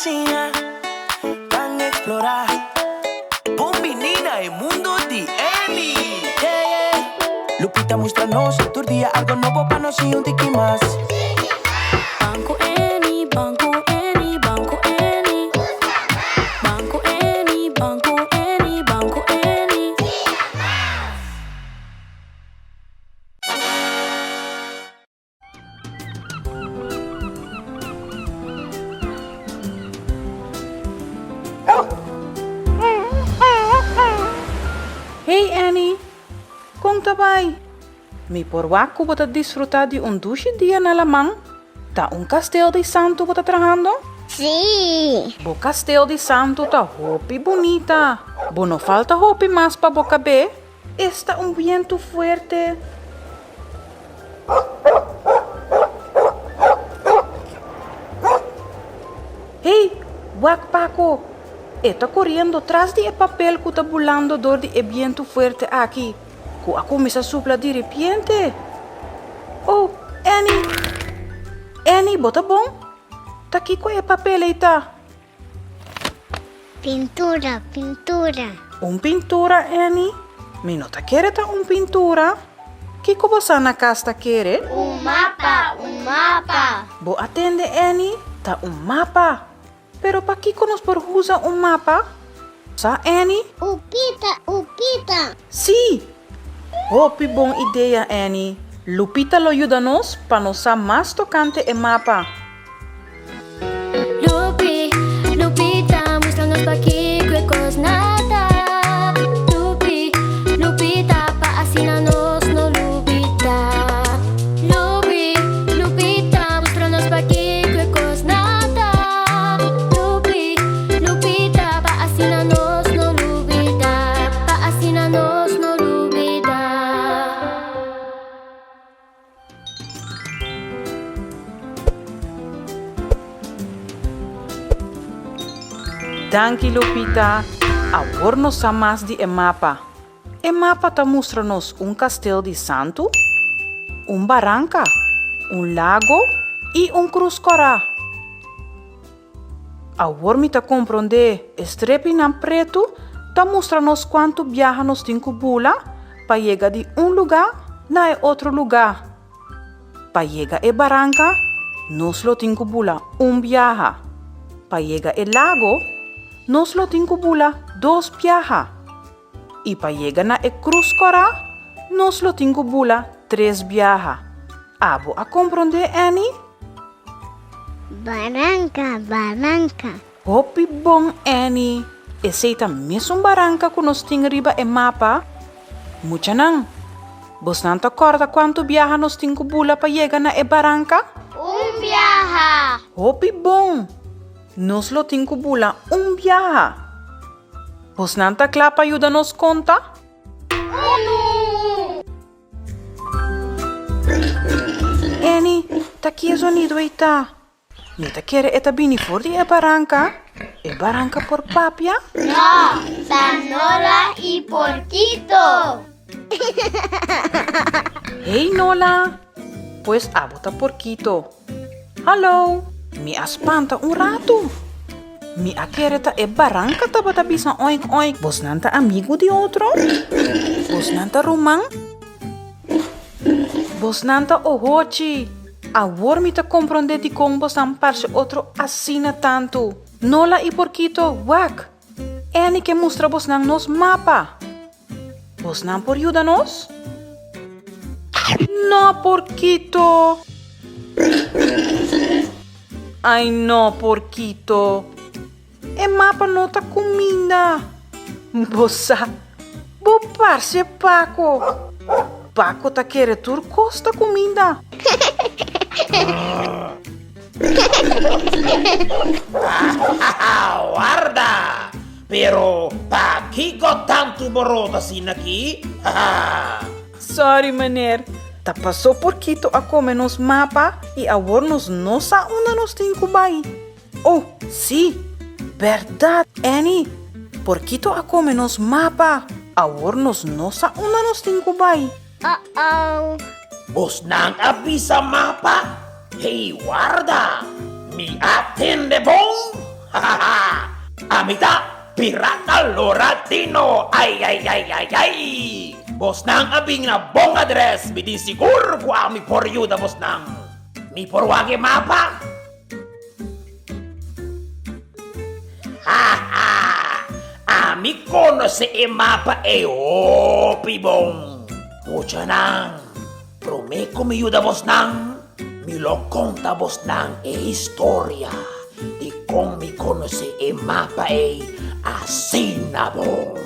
fascina, van a explorar. Bombinina, el mundo de Annie. Yeah, yeah. Lupita muéstranos otro día algo nuevo para nos y un tiki más. Banco Annie, Banco Annie, Banco Annie. Banco Annie, Banco Annie, Banco Annie. Hey Annie, kom daarbij. Mi por waku bota disfrutar de un douche dia na lamang. Ta un castelo de santo bota trabajando. Sí. Bo castelo de santo ta hopi bonita. Bo no falta hopi más pa boca be. Está un viento fuerte. Hey, wak Paco. Está corriendo tras de papel que está volando door de viento fuerte aqui. Que a começa a soprar de repente. Oh, Annie. Annie, bota bom? Tá aqui com o papel aí, tá? Pintura, pintura. Pintura, Annie? Mi não tá querendo tá pintura? Que você na casa tá querendo? Mapa, mapa. Bo atende, Annie? Tá mapa. Pero pa que nos por usar mapa? Sa, Annie? Upita. Sim! Hopi bom ideia, Annie. Lupita lo ajuda-nos para nos ser mais tocante e mapa. Lupita, muéstranos pa' aquí cuecos nada. Lupita, pa' asinanos no Lupita. Lupita, muéstranos pa' aquí cuecos nada. Lupita, pa' asinanos no Lupita. Pa' asinanos no Lupita. Danke, Lupita. Agora nos sa mais de mapa. Mapa ta mostra-nos castelo de santo, barranca, lago e cruz corá. Agora me ta compreender, estrepe na preto ta mostra-nos quanto viaja nos cinco bula para chegar de lugar na outro lugar. Para chegar e barranca, nos lo cinco bula viaja. Para chegar e lago, nos lo cinco bula 2 viaja. E para chegar na cruz corá, nos lo cinco bula 3 viaja. Abo a compreender, Annie? Barranca. Hopi bom, Annie. Esse mesmo barranca que nos tem riba e mapa. Mucha não. Vos não te acorda quanto viaja nos cinco bula para chegar na barranca? Viaja. Hopi bom. Nos lo cinco bula viaja. Vos não te clapa ajuda-nos conta? Annie, tá aqui o sonido aí, tá? Nita quer eta bini for de barranca? Barranca por papia? No, Nola y Porquito. Hey, Nola. Pues abota porquito. Hallo. Mi espanta rato. Mi quereta barranca tabata bisa oink oink. Vos nanta amigo de otro? Vos nanta román? Vos nanta ohochi? Agora me ta compreender de como vos não parece outro assina tanto. Nola e porquito, wak. Annie que mostra vos não nos mapa. Vos não por ajuda-nos? No, porquito. Ai, no, porquito. E mapa não tá comida. Bossa. Bo parce Paco. Paco tá querendo tur costa comida. Guarda! Pero, pa que got tanto borota assim aqui? Sorry, maner. Ta passou porquito a comer nos mapa e agora nos nossa onda nos tem cubai. Oh, sim. Verdade, Annie. Porquito a comer nos mapa. Agora nos nossa onda nos tem cubai. Uh-oh. Vos não avisa mapa? Hey, guarda! Me atende bom? Amita, pirata loratino. Ay, ay, ay, ay, ay. Bos nang abing na bong address. Bidi siguro ko ami por you da bos nang. Mi por wage mapa. Ami kono se e mapa e pibong. Mucha nang. Promeco mi yuda bos nang. Mi lo conta bos nang e historia. Di kong mi kono se e mapa e asinabong.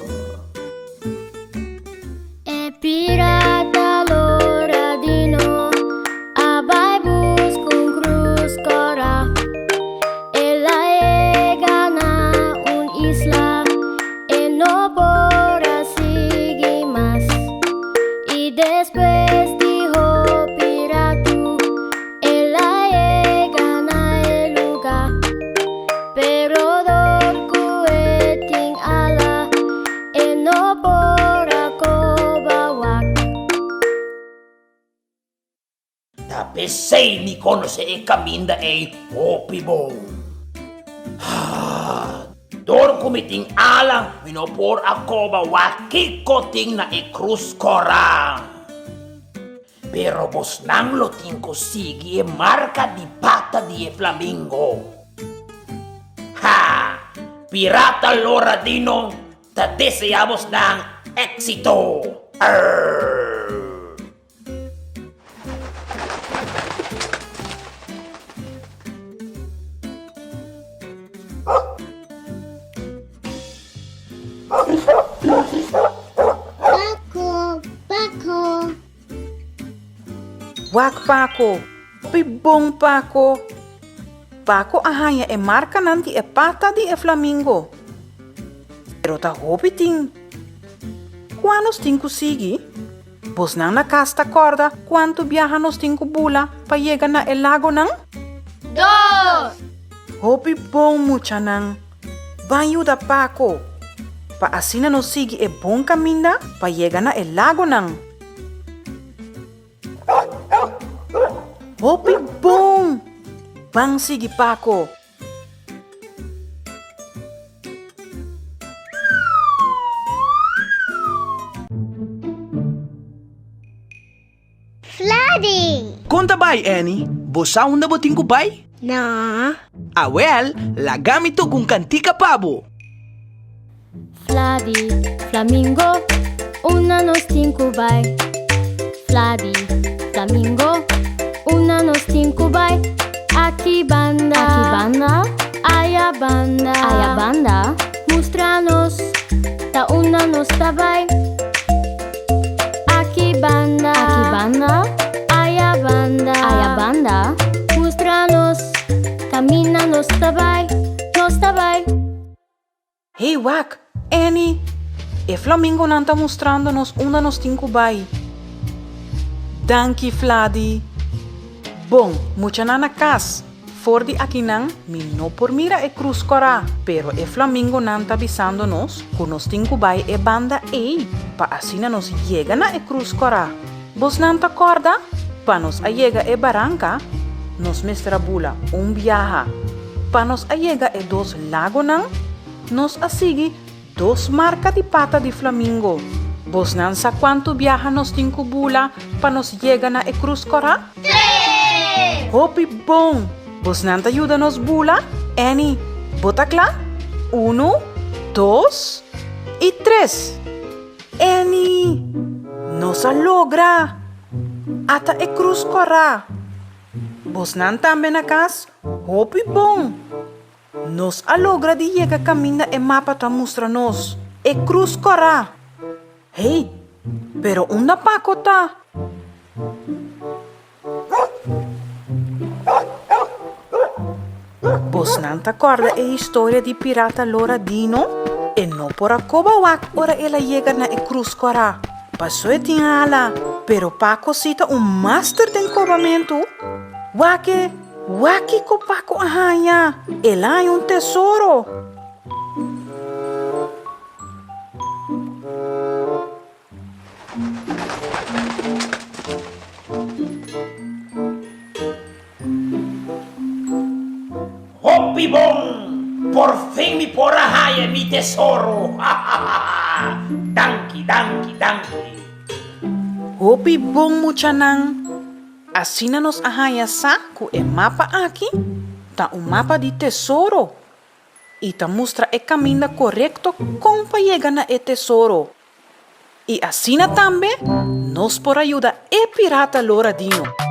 Pirata loradino, abay bus kung cruz cora. Ela gana un isla, e no podrá seguir más. Y después dijo piratu, ela gana el lugar. Pero dorku eting ala, e no podrá Tapi say mi kono se e kaminda e pibong. Dor kumiting alang minopor ako ba wakiko ting na e krus kora. Pero bos nang loting ko sigi e marka di pata di e flamingo. Pirata loradino, ta deseamos ng éxito. Paco. Wak Paco, pibong Paco. Paco ahanya e marca nanti e pata di e flamingo. Pero ta hopiting. Quanos tinko sigi? Bos nang nakasta corda quanto viaja nos tinko bula pa llega na el lago nang? 2. Hopi bong mucha nang. Banyo da Paco. Pa asina nos sigi e bon caminda pa llega na el lago nang. Hopi bong. Bang sige Paco. Flooding. Konta bay, Annie? Bosaw na boting ko bay? No. Well, lagamit to kung kantika pabo. Fladi, flamingo, una nos tinkubay. Fladi, flamingo, una nos tinkubay. Aquí banda, allá banda, muéstranos, ta una nos tabay. Aquí banda, allá banda, muéstranos, camina nos tabay. Hey Wak, Annie, e flamingo nanta mostrando-nos una nos tinkubay. Danke Fladi. Bom, mucha nana kas. For di akinang, mi no por mira e cruz cora. Pero e flamingo nanta avisando-nos, que nos tinkubay e banda ei, pa asina nos llega na e cruz cora. Bos nanta corda? Pa nos allega e barranca, nos mestra bula viaja. Pa nos allega e 2 lago nang, nos asigi 2 marca di pata di flamingo. Bos nan sa quanto viaja nos tinkubula pa nos llega na e cruz cora? 3. Hopi bom! Bos nanta ayuda nos bula? Annie, botakla? 1, 2 y 3. Annie, nos logra. Ata e cruz cora. Bos nanta también akas? Hopi bom! Nos logra di llega camina e mapa ta mostranos. E cruz cora. Hey, pero una pacota. Bos nanta corda e historia di pirata loradino e no por akoba Wak ora ela llega na e cruz cora. Passou e tinha ala, pero Paco cita master de encobamento. Waki ko Paco ahanya, ela é tesouro. Hopi bong! Por fin mi porahaya mi tesoro. Danki, danki, danki. Hopi bong muchanang. Asina nos ahaya sa ku e mapa aqui. Ta um mapa de tesouro. E ta mostra e caminho correto como para chegar na e tesouro. E assina também nos por ajuda e pirata Loradinho.